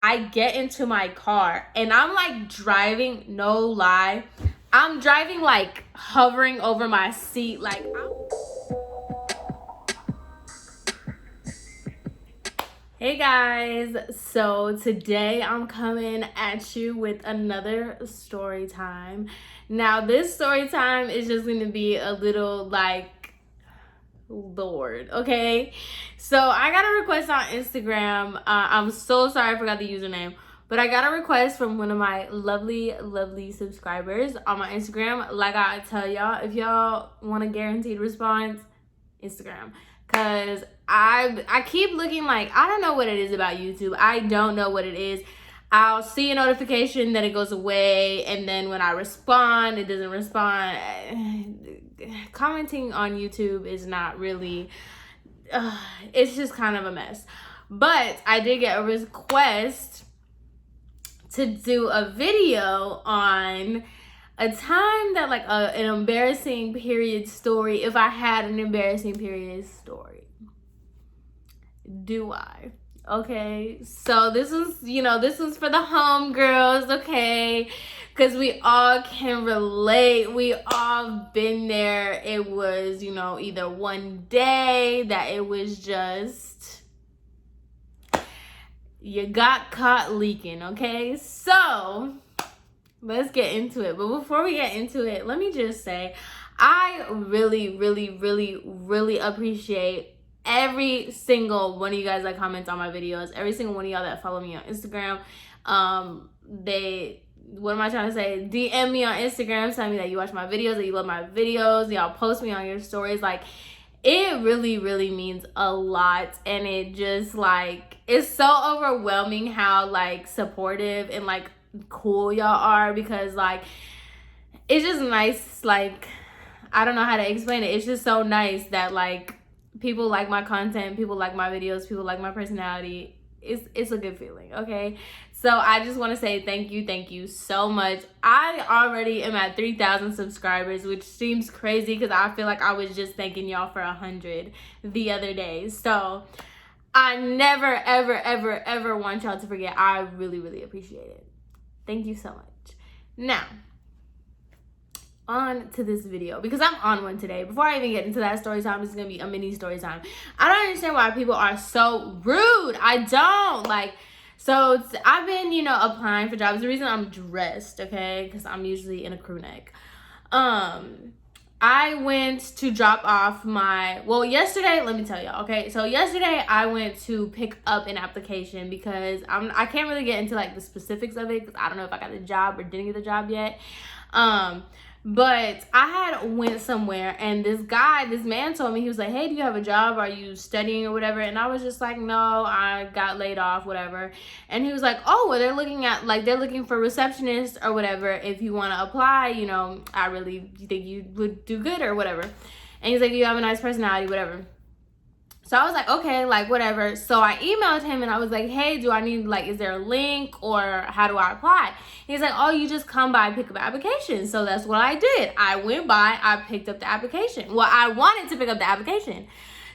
I get into my car and I'm like driving, no lie, I'm driving like hovering over my seat, like Hey guys, so today I'm coming at you with another story time. Now this story time is just going to be a little like Lord, okay? So I got a request on Instagram. I'm so sorry I forgot the username, but I got a request from one of my lovely subscribers on my Instagram. Like I tell y'all, if y'all want a guaranteed response, Instagram. Cause I keep looking, like, I don't know what it is about YouTube. I don't know what it is. I'll see a notification, then it goes away, and then when I respond, it doesn't respond. Commenting on YouTube is not really, it's just kind of a mess. But I did get a request to do a video on a time that, like, an embarrassing period story. If I had an embarrassing period story, do I? Okay, so this is, this is for the homegirls, okay? Because we all can relate. We all been there. It was, either one day that it was just, you got caught leaking, okay? So let's get into it. But before we get into it, let me just say, I really appreciate every single one of you guys that comments on my videos, every single one of y'all that follow me on Instagram. What am I trying to say? DM me on Instagram, tell me that you watch my videos, that you love my videos, y'all post me on your stories. Like, it really means a lot, and it just, like, it's so overwhelming how, like, supportive and, like, cool y'all are, because, like, it's just nice. Like, I don't know how to explain it. It's just so nice that, like, people like my content, people like my videos, people like my personality. It's a good feeling, okay? So I just want to say thank you so much. I already am at 3,000 subscribers, which seems crazy because I feel like I was just thanking y'all for 100 the other day. So I never ever want y'all to forget. I really appreciate it. Thank you so much. Now, on to this video, because I'm on one today. Before I even get into that story time, it's gonna be a mini story time. I don't understand why people are so rude. I don't like. So I've been, applying for jobs. The reason I'm dressed, okay, because I'm usually in a crew neck. I went to drop off yesterday, let me tell y'all, okay? So yesterday I went to pick up an application because I can't really get into, like, the specifics of it because I don't know if I got the job or didn't get the job yet. But I had went somewhere, and this man told me, he was like, hey, do you have a job? Are you studying or whatever? And I was just like, no, I got laid off, whatever. And he was like, oh, well, they're looking for receptionists or whatever. If you want to apply, I really think you would do good or whatever. And he's like, you have a nice personality, whatever. So I was like, okay, like, whatever. So I emailed him and I was like, hey, do I need, like, is there a link or how do I apply? He's like, oh, you just come by and pick up an application. So that's what I did. I went by, I picked up the application. Well, I wanted to pick up the application.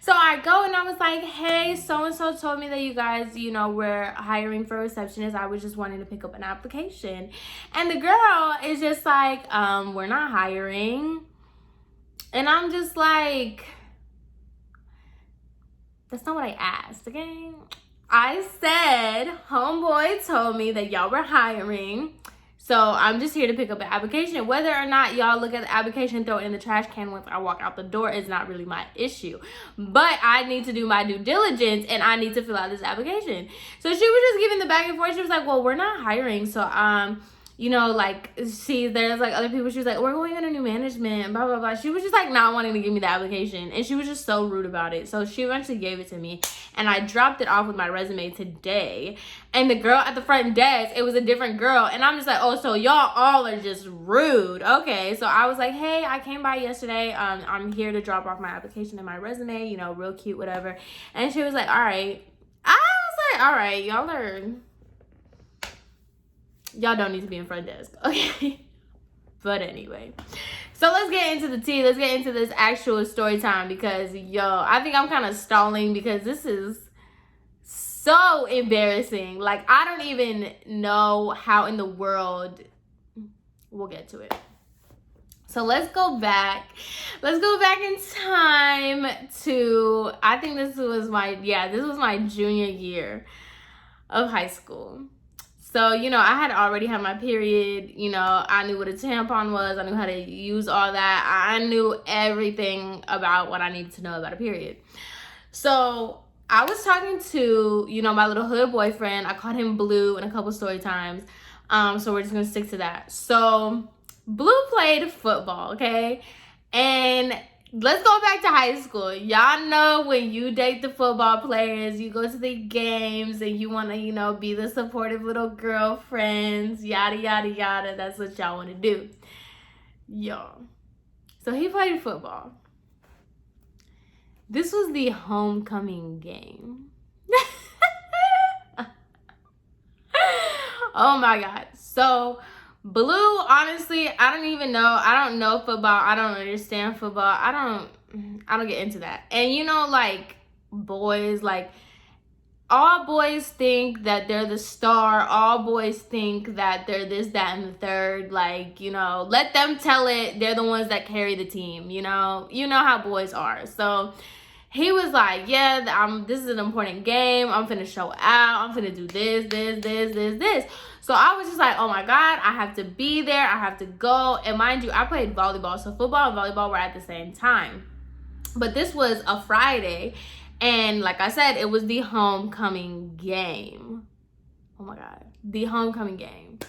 So I go and I was like, hey, so-and-so told me that you guys, were hiring for a receptionist. I was just wanting to pick up an application. And the girl is just like, we're not hiring. And I'm just like, that's not what I asked, okay? I said, homeboy told me that y'all were hiring, so I'm just here to pick up an application. Whether or not y'all look at the application, throw it in the trash can once I walk out the door is not really my issue. But I need to do my due diligence, and I need to fill out this application. So she was just giving the back and forth. She was like, well, we're not hiring, so there's like other people. She was like, we're going under new management, blah, blah, blah. She was just like not wanting to give me the application. And she was just so rude about it. So she eventually gave it to me. And I dropped it off with my resume today. And the girl at the front desk, it was a different girl. And I'm just like, oh, so y'all all are just rude. Okay. So I was like, hey, I came by yesterday. I'm here to drop off my application and my resume, real cute, whatever. And she was like, all right. I was like, all right, y'all don't need to be in front desk, okay? But anyway, so let's get into the tea. Let's get into this actual story time because, I think I'm kind of stalling because this is so embarrassing. Like, I don't even know how in the world. We'll get to it. So let's go back. Let's go back in time to, I think this was my junior year of high school. So, you know, I had already had my period. You know, I knew what a tampon was. I knew how to use all that. I knew everything about what I needed to know about a period. So I was talking to, you know, my little hood boyfriend. I called him Blue in a couple story times. So we're just going to stick to that. So Blue played football, okay? And let's go back to high school. Y'all know when you date the football players, you go to the games and you want to, you know, be the supportive little girlfriends, yada, yada, yada. That's what y'all want to do. Y'all. So he played football. This was the homecoming game. Oh my God. So Blue, honestly, I don't even know. I don't know football. I don't understand football. I don't get into that. And you know, like, boys, like, all boys think that they're the star. All boys think that they're this, that, and the third. Like, you know, let them tell it. They're the ones that carry the team, you know? You know how boys are. So he was like, yeah, this is an important game. I'm finna show out. I'm finna do this. So I was just like, oh my God, I have to be there. I have to go. And mind you, I played volleyball. So football and volleyball were at the same time. But this was a Friday. And like I said, it was the homecoming game. Oh my God. The homecoming game.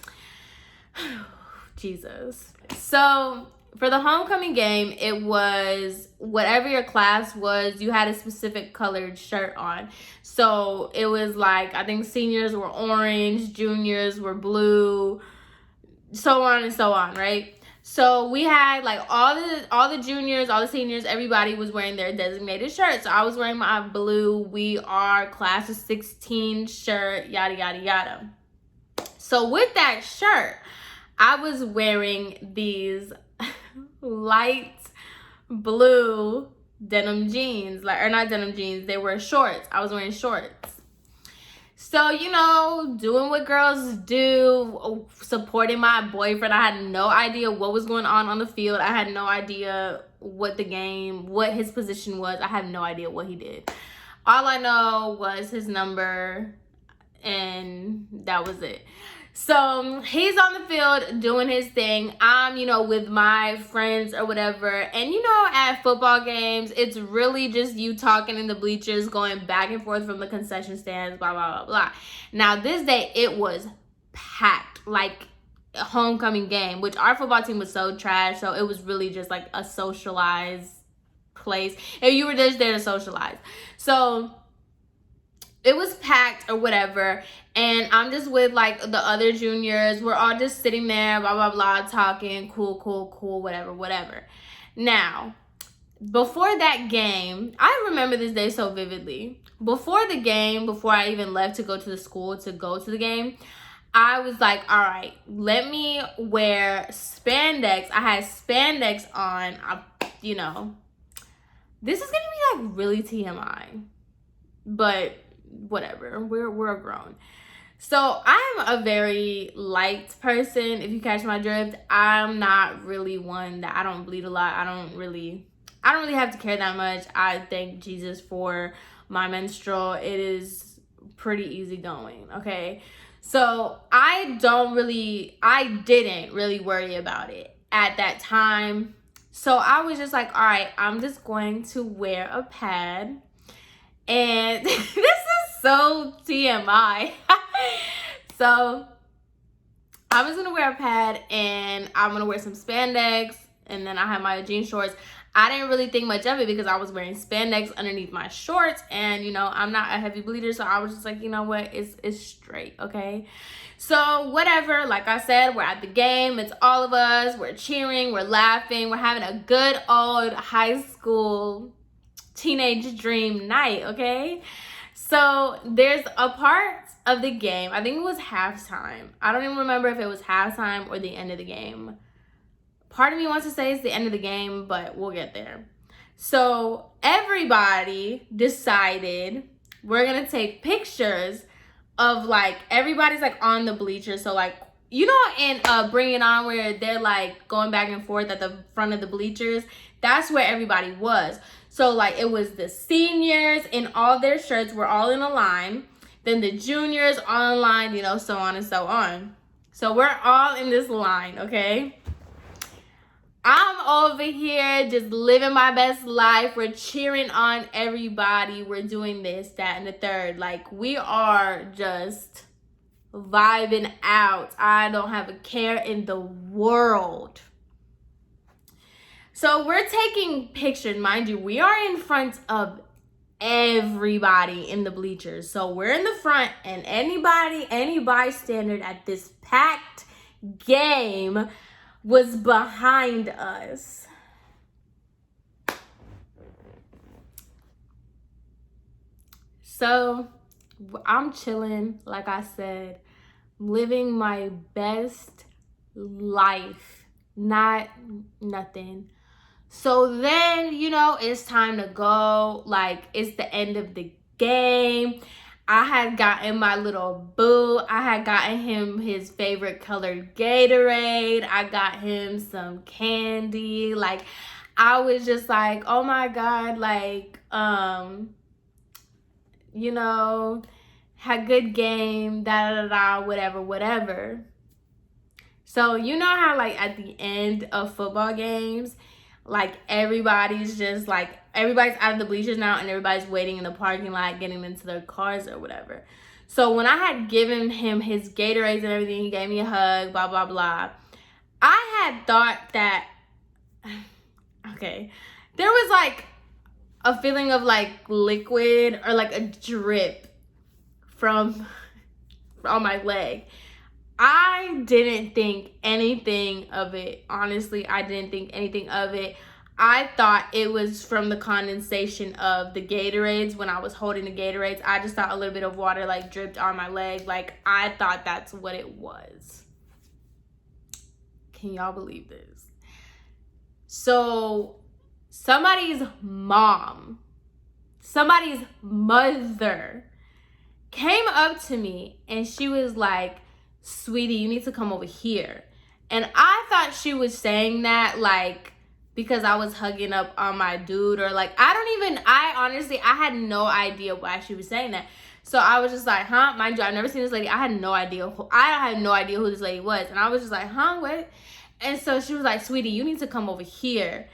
Jesus. So for the homecoming game, it was whatever your class was, you had a specific colored shirt on. So it was like, I think seniors were orange, juniors were blue, so on and so on, right? So we had like all the juniors, all the seniors, everybody was wearing their designated shirts. So I was wearing my blue We Are Class of 16 shirt, yada, yada, yada. So with that shirt, I was wearing these light blue denim jeans, like, or not denim jeans, they were shorts. I was wearing shorts. So, you know, doing what girls do, supporting my boyfriend. I had no idea what was going on the field. I had no idea what his position was. I had no idea what he did. All I know was his number, and that was it. So he's on the field doing his thing. I'm, you know, with my friends or whatever. And, you know, at football games, it's really just you talking in the bleachers, going back and forth from the concession stands, blah, blah, blah, blah. Now, this day, it was packed, like a homecoming game, which our football team was so trash. So it was really just like a socialized place. If you were just there to socialize. So it was packed or whatever, and I'm just with like the other juniors. We're all just sitting there, blah, blah, blah, talking, cool, whatever. Now, before that game, I remember this day so vividly. Before the game, before I even left to go to the school to go to the game, I was like, all right, let me wear spandex. I had spandex on, you know. This is gonna be like really TMI, but whatever, we're grown. So I'm a very light person, if you catch my drift. I'm not really one that, I don't bleed a lot. I don't really have to care that much. I thank Jesus for my menstrual. It is pretty easy going, okay? So I didn't really worry about it at that time. So I was just like, all right, I'm just going to wear a pad. And this is so TMI. So I was gonna wear a pad and I'm gonna wear some spandex, and then I have my jean shorts. I didn't really think much of it because I was wearing spandex underneath my shorts, and you know, I'm not a heavy bleeder, so I was just like, you know what, it's straight, okay? So whatever, like I said, we're at the game, it's all of us, we're cheering, we're laughing, we're having a good old high school teenage dream night, okay? So there's a part of the game, I think it was halftime. I don't even remember if it was halftime or the end of the game. Part of me wants to say it's the end of the game, but we'll get there. So everybody decided we're gonna take pictures of like everybody's like on the bleachers. So like, you know, in Bring It On, where they're like going back and forth at the front of the bleachers, that's where everybody was. So like, it was the seniors in all their shirts, were all in a line. Then the juniors all in line, you know, so on and so on. So we're all in this line, okay? I'm over here just living my best life. We're cheering on everybody. We're doing this, that, and the third. Like, we are just vibing out. I don't have a care in the world. So we're taking pictures. Mind you, we are in front of everybody in the bleachers. So we're in the front, and any bystander at this packed game was behind us. So I'm chilling, like I said, living my best life, not nothing. So then, you know, it's time to go. Like, it's the end of the game. I had gotten my little boo. I had gotten him his favorite colored Gatorade. I got him some candy. Like, I was just like, oh my God, like, you know, had good game, whatever. So, you know how like at the end of football games, like everybody's just like, everybody's out of the bleachers now and everybody's waiting in the parking lot, getting into their cars or whatever. So when I had given him his Gatorades and everything, he gave me a hug, blah, blah, blah. I had thought that, okay, there was like a feeling of like liquid or like a drip from on my leg. I didn't think anything of it. Honestly, I didn't think anything of it. I thought it was from the condensation of the Gatorades. When I was holding the Gatorades, I just thought a little bit of water like dripped on my leg. Like, I thought that's what it was. Can y'all believe this? So somebody's mom, somebody's mother came up to me and she was like, sweetie, you need to come over here. And I thought she was saying that like because I was hugging up on my dude, or like, I honestly had no idea why she was saying that. So I was just like, huh? Mind you, I've never seen this lady. I had no idea who this lady was. And I was just like, huh, what? And so she was like, sweetie, you need to come over here.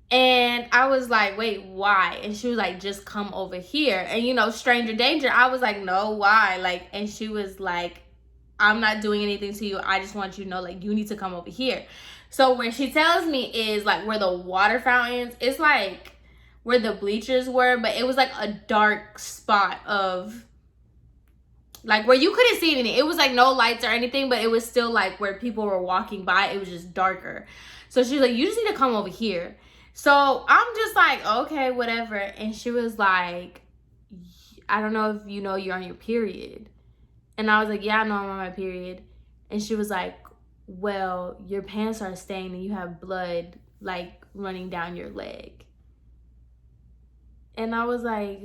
And I was like, wait, why? And she was like, just come over here. And you know, stranger danger. I was like, no, why? Like, and she was like, I'm not doing anything to you. I just want you to know, like, you need to come over here. So where she tells me is like where the water fountains, it's like where the bleachers were, but it was like a dark spot of like where you couldn't see anything. It was like no lights or anything, but it was still like where people were walking by. It was just darker. So she was like, you just need to come over here. So I'm just like, okay, whatever. And she was like, I don't know if you know you're on your period. And I was like, yeah, I know I'm on my period. And she was like, well, your pants are stained and you have blood like running down your leg. And I was like,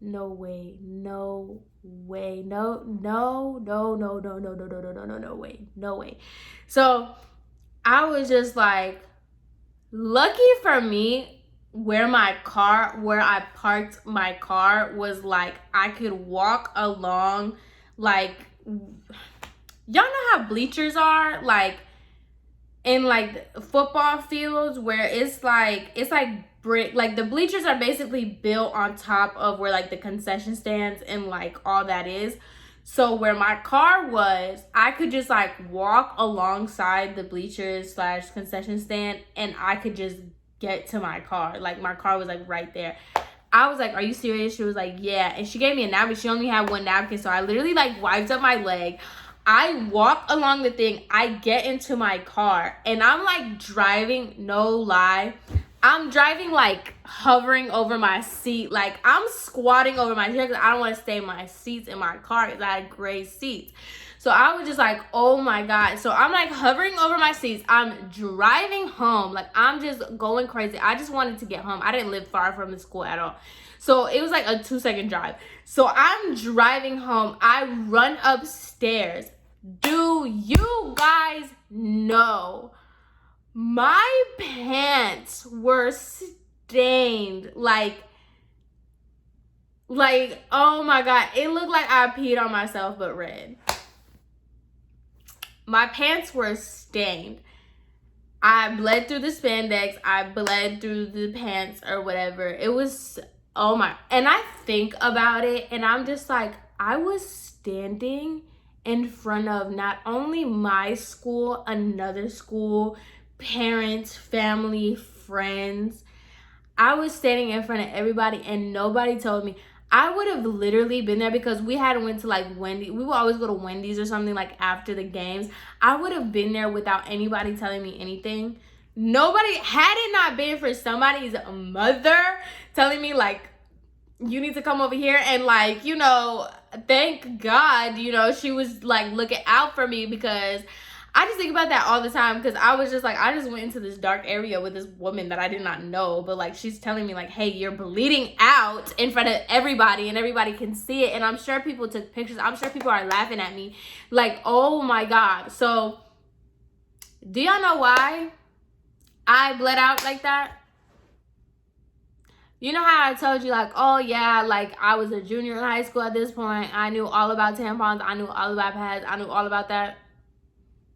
no way, no way, no way. So I was just like, lucky for me, where I parked my car was like, I could walk along, like, y'all know how bleachers are, like, in, like, football fields where it's like brick, like, the bleachers are basically built on top of where, like, the concession stands and, like, all that is. So where my car was, I could just, like, walk alongside the bleachers / concession stand, and I could just get to my car. Like, my car was, like, right there. I was like, are you serious? She was like, yeah. And she gave me a napkin. She only had one napkin, so I literally, like, wiped up my leg. I walk along the thing. I get into my car, and I'm, like, driving, no lie. I'm driving, like, hovering over my seat. Like, I'm squatting over my chair because I don't want to stay in my seats in my car because I had gray seats. So I was just like, oh my God. So I'm like hovering over my seats. I'm driving home. Like, I'm just going crazy. I just wanted to get home. I didn't live far from the school at all. So it was like a 2-second drive. So I'm driving home. I run upstairs. Do you guys know my pants were stained? Like, oh my God. It looked like I peed on myself, but red. My pants were stained. I bled through the spandex. I bled through the pants or whatever. It was, oh my. And I think about it and I'm just like, I was standing in front of not only my school, another school, parents, family, friends. I was standing in front of everybody and nobody told me. I would have literally been there because we had went to like Wendy's. We would always go to Wendy's or something like after the games. I would have been there without anybody telling me anything. Nobody, had it not been for somebody's mother telling me like, you need to come over here and like, you know, thank God, you know, she was like looking out for me because I just think about that all the time because I was just like, I just went into this dark area with this woman that I did not know, but like she's telling me like, hey, you're bleeding out in front of everybody and everybody can see it. And I'm sure people took pictures. I'm sure people are laughing at me like, oh my God. So do y'all know why I bled out like that? You know how I told you like, oh yeah, like I was a junior in high school at this point. I knew all about tampons. I knew all about pads. I knew all about that.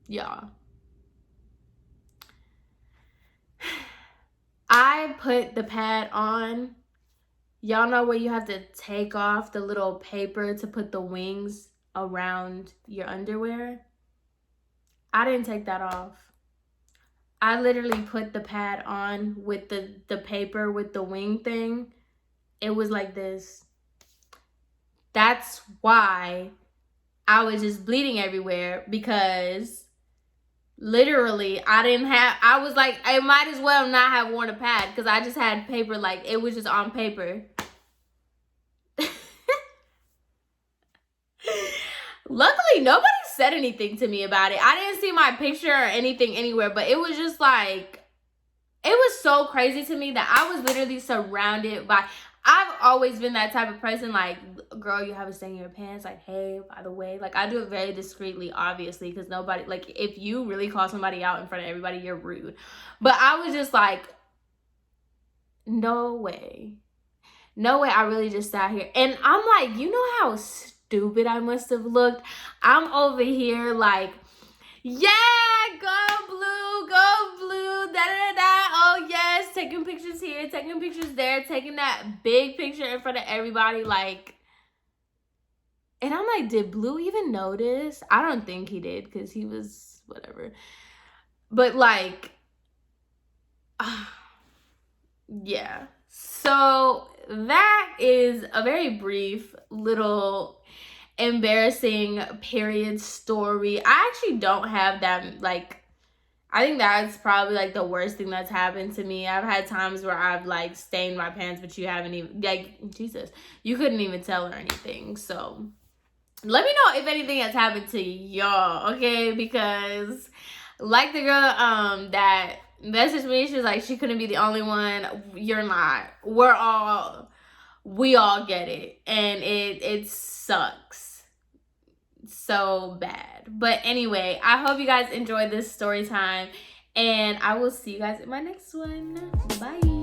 Y'all, I put the pad on. Y'all know where you have to take off the little paper to put the wings around your underwear? I didn't take that off. I literally put the pad on with the paper with the wing thing. It was like this. That's why I was just bleeding everywhere because literally I was like, I might as well not have worn a pad because I just had paper, like it was just on paper. Luckily nobody said anything to me about it. I didn't see my picture or anything anywhere, but it was just like, it was so crazy to me that I was literally surrounded by, I've always been that type of person, like, girl, you have a stain in your pants, like, hey, by the way, like, I do it very discreetly, obviously, because nobody, like, if you really call somebody out in front of everybody, you're rude. But I was just like, no way. No way, I really just sat here. And I'm like, you know how stupid I must have looked? I'm over here like, yeah, go blue, da da da. Oh yes, taking pictures here, taking pictures there, taking that big picture in front of everybody, like. And I'm like, did Blue even notice? I don't think he did because he was whatever. But like, yeah. So that is a very brief little embarrassing period story. I actually don't have that, like, I think that's probably like the worst thing that's happened to me. I've had times where I've like stained my pants, but you haven't even, like, Jesus, you couldn't even tell or anything. So let me know if anything has happened to y'all, okay? Because like the girl that messaged me, she was like, she couldn't be the only one. You're not. We all get it, and it sucks so bad. But anyway, I hope you guys enjoyed this story time, and I will see you guys in my next one. Bye.